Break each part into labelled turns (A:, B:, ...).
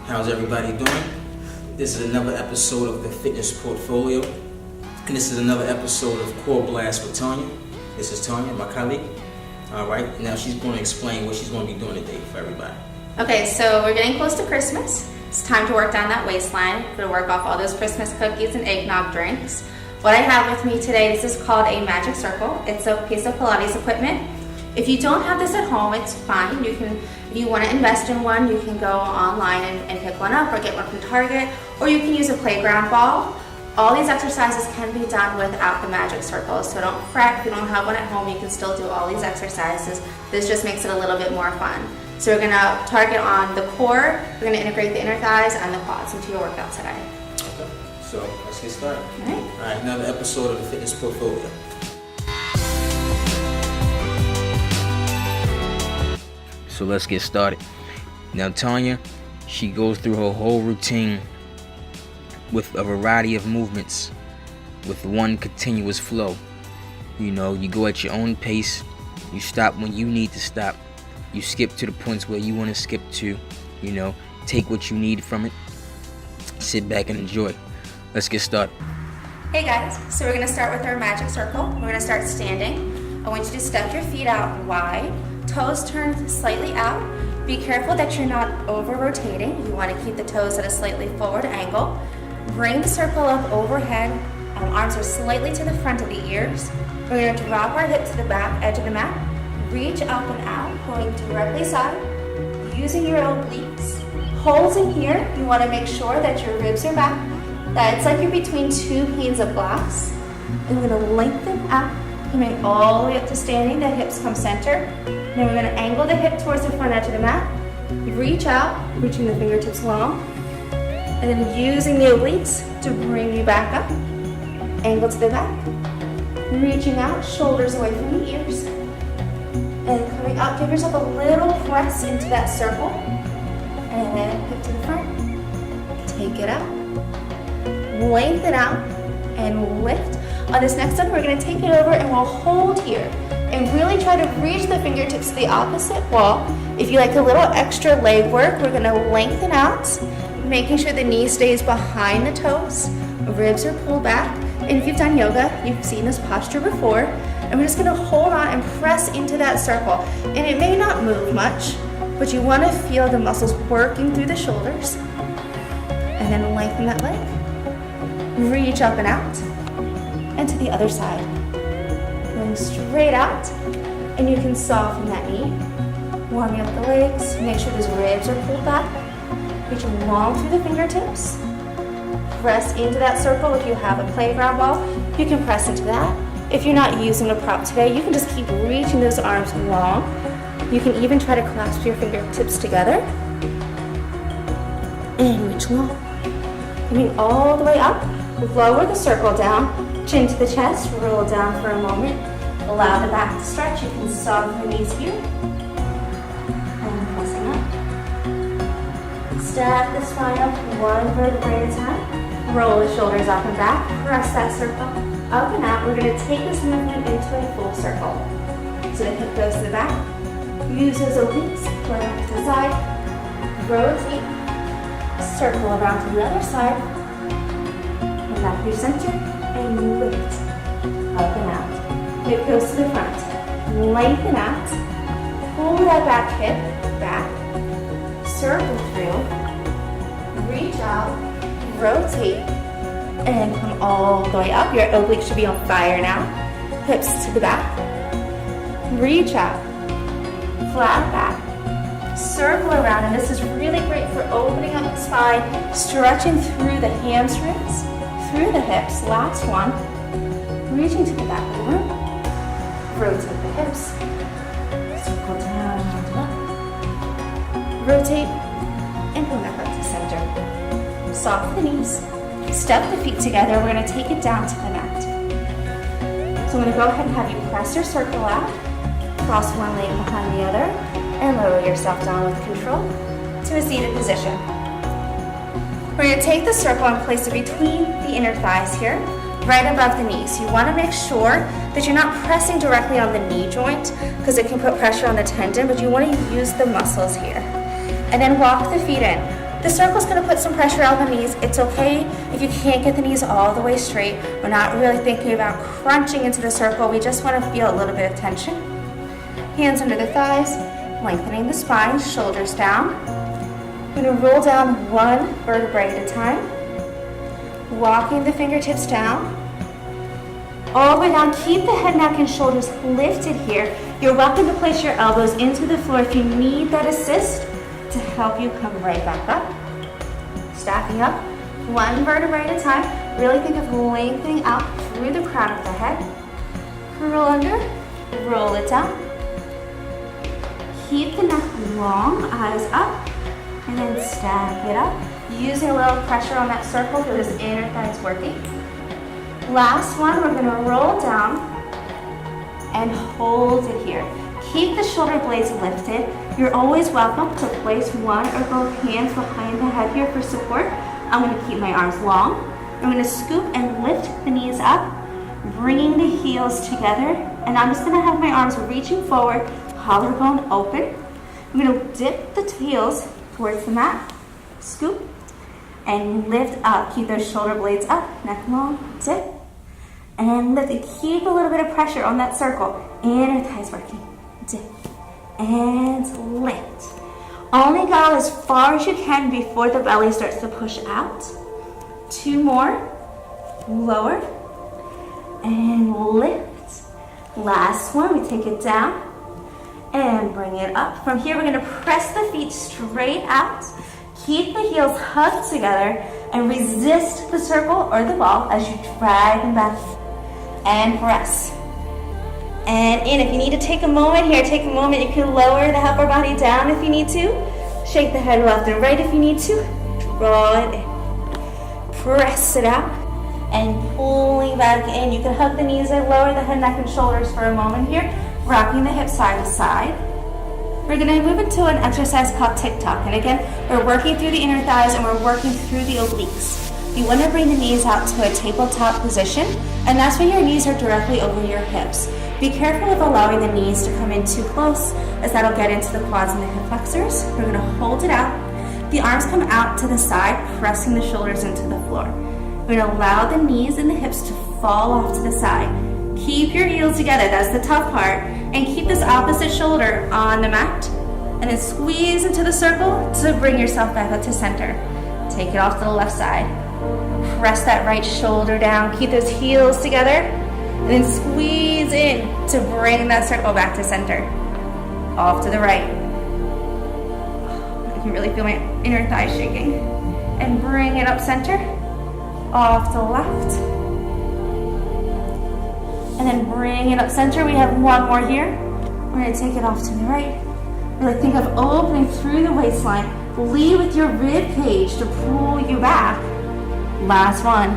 A: How's everybody doing? This is another episode of the Fitness Portfolio, and this is another episode of Core Blast with Tanya. This is Tanya, my colleague. All right, now she's going to explain what she's going to be doing today for everybody.
B: Okay, so we're getting close to Christmas. It's time to work down that waistline. We're going to work off all those Christmas cookies and eggnog drinks. What I have with me today, this is called a magic circle. It's a piece of Pilates equipment. If you don't have this at home, it's fine. If you want to invest in one, you can go online and pick one up or get one from Target, or you can use a playground ball. All these exercises can be done without the magic circle, so don't fret. If you don't have one at home, you can still do all these exercises. This just makes it a little bit more fun. So we're going to target on the core, we're going to integrate the inner thighs and the quads into your workout today.
A: Okay, so let's get started.
B: All
A: right, another episode of the Fitness Portfolio. So let's get started. Now Tanya, she goes through her whole routine with a variety of movements with one continuous flow. You know, you go at your own pace, you stop when you need to stop, you skip to the points where you want to skip to, you know, take what you need from it, sit back and enjoy. Let's get started.
B: Hey guys, so we're going to start with our magic circle. We're going to start standing. I want you to step your feet out wide, toes turned slightly out. Be careful that you're not over rotating. You want to keep the toes at a slightly forward angle. Bring the circle up overhead. Arms are slightly to the front of the ears. We're going to drop our hips to the back edge of the mat. Reach up and out, going directly side, using your obliques. Holds in here, you want to make sure that your ribs are back. That it's like you're between two panes of glass. And we're going to lengthen out, coming all the way up to standing. The hips come center. Then we're going to angle the hip towards the front edge of the mat. Reach out, reaching the fingertips long. And then using the obliques to bring you back up. Angle to the back. Reaching out, shoulders away from the ears. And coming up, give yourself a little press into that circle. And then hip to the front. Take it out. Lengthen out and lift. On this next one, we're going to take it over and we'll hold here. And really try to reach the fingertips to the opposite wall. If you like a little extra leg work, we're going to lengthen out, making sure the knee stays behind the toes. Ribs are pulled back. And if you've done yoga, you've seen this posture before. And we're just going to hold on and press into that circle. And it may not move much, but you want to feel the muscles working through the shoulders. And then lengthen that leg. Reach up and out. And to the other side. Going straight out. And you can soften that knee. Warming up the legs. Make sure those ribs are pulled back. Reaching long through the fingertips. Press into that circle. If you have a playground ball, you can press into that. If you're not using a prop today, you can just keep reaching those arms long. You can even try to clasp your fingertips together. And reach long. Coming all the way up. Lower the circle down. Chin to the chest. Roll down for a moment. Allow the back to stretch. You can soften the knees here. And pressing up. Stack the spine up one vertebrae at a time. Roll the shoulders up and back. Press that circle up and out. We're going to take this movement into a full circle. So the hip goes to the back. Use those obliques. Going up to the side. Rotate. Circle around to the other side. And back through center. And lift. Up and out. Hip goes to the front. Lengthen out. Pull that back hip back. Circle through. Reach out. Rotate. And come all the way up. Your obliques should be on fire now. Hips to the back. Reach out. Flat back. Circle around. And this is really great for opening up the spine, stretching through the hamstrings, through the hips. Last one. Reaching to the back of the room. Rotate the hips. Circle down and up. Rotate. And come back up to center. Soften the knees. Step the feet together. We're going to take it down to the mat. So I'm going to go ahead and have you press your circle out, cross one leg behind the other, and lower yourself down with control to a seated position. We're going to take the circle and place it between the inner thighs here, right above the knees. You want to make sure that you're not pressing directly on the knee joint because it can put pressure on the tendon, but you want to use the muscles here. And then walk the feet in. The circle's gonna put some pressure on the knees. It's okay if you can't get the knees all the way straight. We're not really thinking about crunching into the circle. We just wanna feel a little bit of tension. Hands under the thighs, lengthening the spine, shoulders down. We're gonna roll down one vertebrae at a time. Walking the fingertips down. All the way down, keep the head, neck, and shoulders lifted here. You're welcome to place your elbows into the floor if you need that assist to help you come right back up. Stacking up, one vertebrae at a time. Really think of lengthening out through the crown of the head. Curl under, roll it down. Keep the neck long, eyes up, and then stack it up. Using a little pressure on that circle for those inner thighs working. Last one, we're gonna roll down and hold it here. Keep the shoulder blades lifted. You're always welcome to place one or both hands behind the head here for support. I'm gonna keep my arms long. I'm gonna scoop and lift the knees up, bringing the heels together. And I'm just gonna have my arms reaching forward, collarbone open. I'm gonna dip the heels towards the mat, scoop, and lift up. Keep those shoulder blades up, neck long, dip, and lift it. Keep a little bit of pressure on that circle. Inner thighs working. Dip and lift. Only go as far as you can before the belly starts to push out. Two more. Lower and lift. Last one, we take it down and bring it up. From here, we're gonna press the feet straight out. Keep the heels hugged together and resist the circle or the ball as you drag them back and press. And in. If you need to take a moment here, take a moment. You can lower the upper body down if you need to. Shake the head left and right if you need to. Draw it in. Press it out. And pulling back in. You can hug the knees and lower the head, neck, and shoulders for a moment here. Rocking the hips side to side. We're gonna move into an exercise called tick-tock. And again, we're working through the inner thighs and we're working through the obliques. You wanna bring the knees out to a tabletop position, and that's when your knees are directly over your hips. Be careful of allowing the knees to come in too close, as that'll get into the quads and the hip flexors. We're gonna hold it out. The arms come out to the side, pressing the shoulders into the floor. We're gonna allow the knees and the hips to fall off to the side. Keep your heels together, that's the tough part. And keep this opposite shoulder on the mat. And then squeeze into the circle to bring yourself back up to center. Take it off to the left side. Press that right shoulder down. Keep those heels together. And then squeeze in to bring that circle back to center. Off to the right. I can really feel my inner thighs shaking. And bring it up center. Off to the left. And then bring it up center. We have one more here. We're gonna take it off to the right. Really think of opening through the waistline. Lead with your rib cage to pull you back. Last one.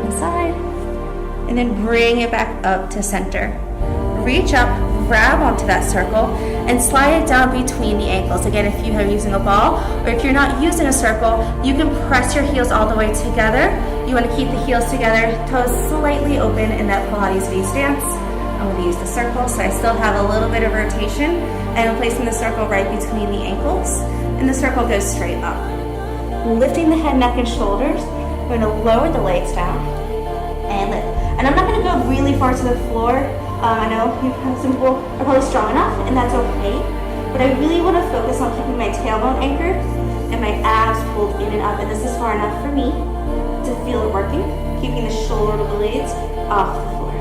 B: Inside. And then bring it back up to center. Reach up, grab onto that circle, and slide it down between the ankles. Again, if you are using a ball, or if you're not using a circle, you can press your heels all the way together. You want to keep the heels together, toes slightly open in that Pilates V stance. I'm going to use the circle, so I still have a little bit of rotation, and I'm placing the circle right between the ankles, and the circle goes straight up. Lifting the head, neck, and shoulders. We're going to lower the legs down and lift. And I'm not going to go really far to the floor. I know some people are probably strong enough, and that's okay. But I really want to focus on keeping my tailbone anchored and my abs pulled in and up. And this is far enough for me to feel it working. Keeping the shoulder blades off the floor.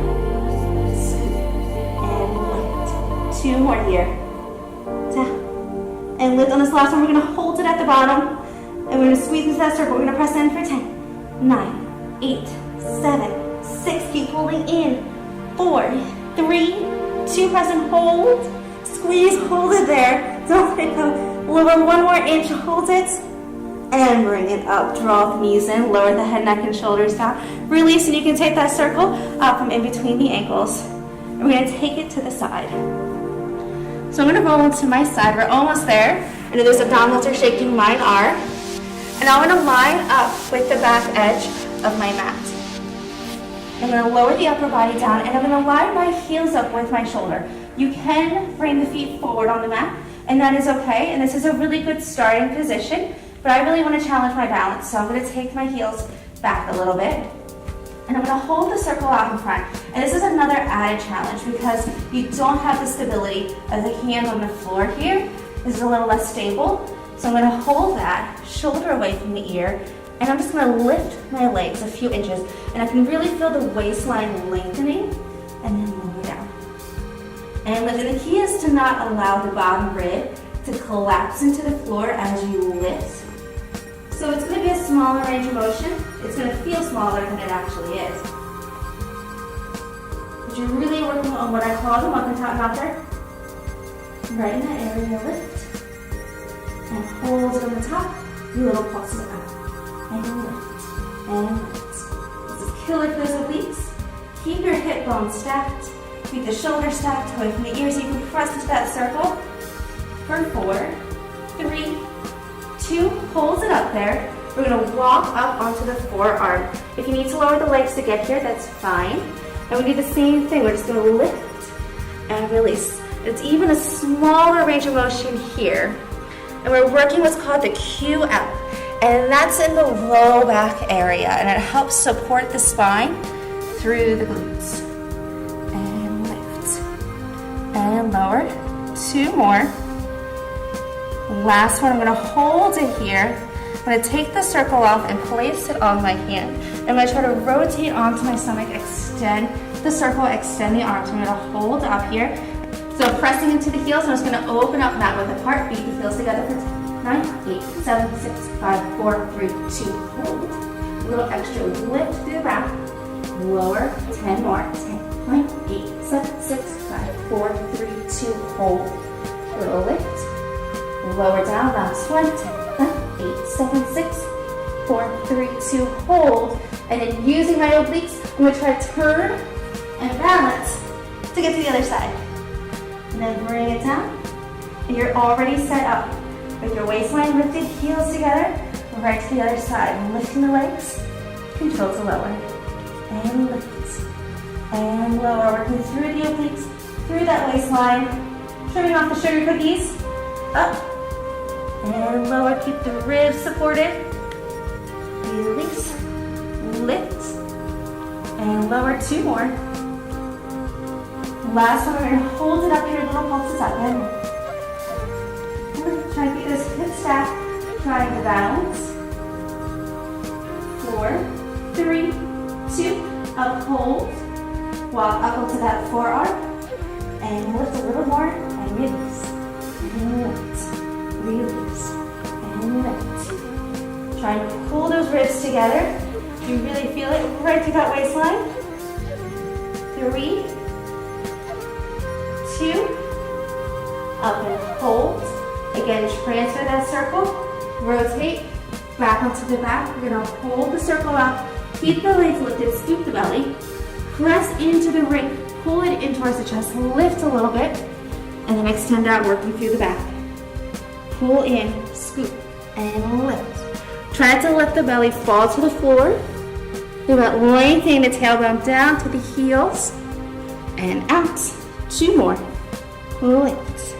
B: And lift. Two more here. Down. And lift on this last one. We're going to hold it at the bottom. And we're going to squeeze into that circle. We're going to press in for 10, 9, 8, 7, 6. Keep holding in. 4, 3, 2, press and hold. Squeeze, hold it there. Don't let go. Lower one more inch, hold it. And bring it up. Draw the knees in, lower the head, neck, and shoulders down. Release, and you can take that circle out from in between the ankles. And we're gonna take it to the side. So I'm gonna roll into my side. We're almost there. I know those abdominals are shaking, mine are. And I wanna line up with the back edge of my mat. I'm going to lower the upper body down, and I'm going to line my heels up with my shoulder. You can bring the feet forward on the mat, and that is okay. And this is a really good starting position, but I really want to challenge my balance. So I'm going to take my heels back a little bit, and I'm going to hold the circle out in front. And this is another added challenge because you don't have the stability of the hand on the floor here. This is a little less stable. So I'm going to hold that shoulder away from the ear, and I'm just going to lift my legs a few inches, and I can really feel the waistline lengthening, and then lower down. And lifting. The key is to not allow the bottom rib to collapse into the floor as you lift. So it's going to be a smaller range of motion. It's going to feel smaller than it actually is. But you're really working on what I call the mountain top knocker. Right in that area, lift. And hold it on the top. You little pulse it up. And lift. And lift. This is killer for those obliques. Keep your hip bones stacked. Keep the shoulders stacked away from the ears. You can press into that circle for 4, 3, 2, holds it up there. We're going to walk up onto the forearm. If you need to lower the legs to get here, that's fine. And we do the same thing. We're just going to lift and release. It's even a smaller range of motion here. And we're working what's called the Q up. And that's in the low back area. And it helps support the spine through the glutes. And lift. And lower. 2 more. Last one, I'm going to hold it here. I'm going to take the circle off and place it on my hand. I'm going to try to rotate onto my stomach, extend the circle, extend the arms. I'm going to hold up here. So pressing into the heels, I'm just going to open up that width apart, beat the heels together for 10, 9, 8, 7, 6, 5, 4, 3, 2, hold. A little extra lift through the back. Lower, 10 more. 10, 9, 8, 7, 6, 5, 4, 3, 2, hold. A little lift. Lower down, last one. 10, 9, 8, 7, 6, 4, 3, 2, hold. And then using my obliques, I'm going to try to turn and balance to get to the other side. And then bring it down. And you're already set up with your waistline lifted, heels together, right to the other side. Lifting the legs, control to lower. And lift. And lower, working through the obliques, through that waistline. Trimming off the sugar cookies. Up. And lower, keep the ribs supported. Release. Lift. And lower, 2 more. Last one, we're going to hold it up here, little pulses up and lift. Try to get this hip stack, trying to balance. 4, 3, 2, up, hold. Walk up onto that forearm, and lift a little more, and release. And lift. Release. And lift. Try to pull those ribs together. You really feel it right through that waistline. 3, 2, up and hold. Again, transfer that circle, rotate, back onto the back. We're gonna hold the circle out, keep the legs lifted, scoop the belly, press into the ring, pull it in towards the chest, lift a little bit, and then extend out, working through the back. Pull in, scoop, and lift. Try to let the belly fall to the floor. Feel that lengthening the tailbone down to the heels, and out. 2 more. Lift.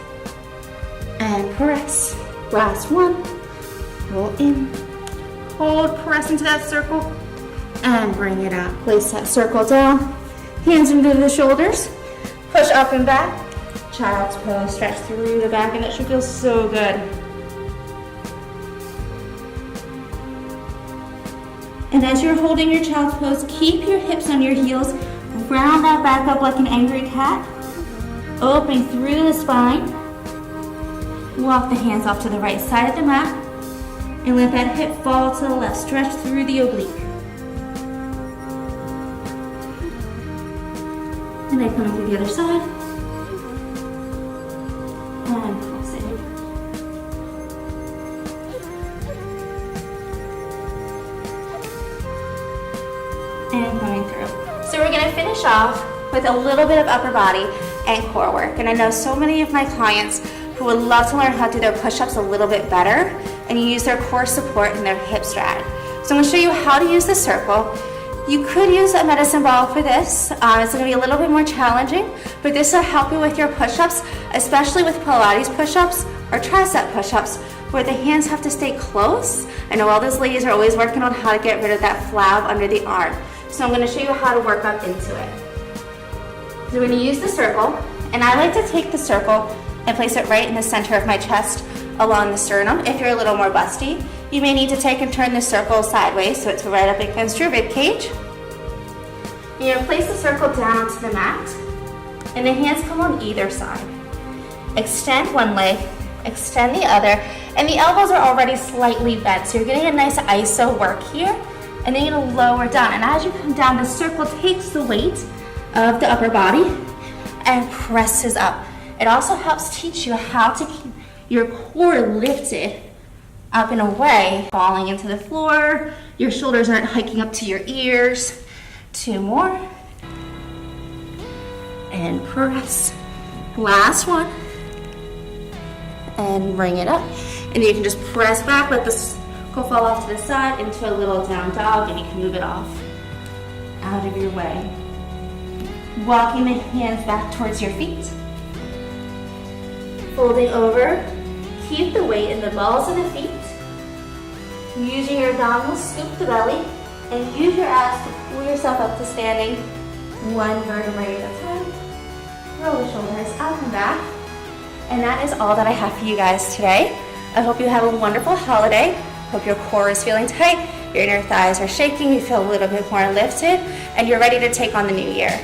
B: And press. Last one. Pull in. Hold, press into that circle. And bring it out. Place that circle down. Hands into the shoulders. Push up and back. Child's pose. Stretch through the back, and that should feel so good. And as you're holding your child's pose, keep your hips on your heels. Round that back up like an angry cat. Opening through the spine. Walk the hands off to the right side of the mat. And let that hip fall to the left. Stretch through the oblique. And then coming through the other side. And pulse it. And coming through. So we're going to finish off with a little bit of upper body and core work. And I know so many of my clients who would love to learn how to do their push-ups a little bit better and use their core support and their hip strad. So I'm going to show you how to use the circle. You could use a medicine ball for this. It's going to be a little bit more challenging, but this will help you with your push-ups, especially with Pilates push-ups or tricep push-ups where the hands have to stay close. I know all those ladies are always working on how to get rid of that flab under the arm. So I'm gonna show you how to work up into it. So we're gonna use the circle, and I like to take the circle and place it right in the center of my chest along the sternum. If you're a little more busty, you may need to take and turn the circle sideways so it's right up against your rib cage. You're gonna place the circle down onto the mat, and the hands come on either side. Extend one leg, extend the other, and the elbows are already slightly bent, so you're getting a nice iso work here, and then you're gonna lower down, and as you come down, the circle takes the weight of the upper body and presses up. It also helps teach you how to keep your core lifted up and away, falling into the floor. Your shoulders aren't hiking up to your ears. 2 more. And press. Last one. And bring it up. And you can just press back, let the circle fall off to the side into a little down dog, and you can move it off out of your way. Walking the hands back towards your feet. Folding over. Keep the weight in the balls of the feet. Using your abdominals, scoop the belly, and use your abs to pull yourself up to standing, 1 vertebrae at a time. Roll the shoulders up and back. And that is all that I have for you guys today. I hope you have a wonderful holiday. Hope your core is feeling tight, your inner thighs are shaking, you feel a little bit more lifted, and you're ready to take on the new year.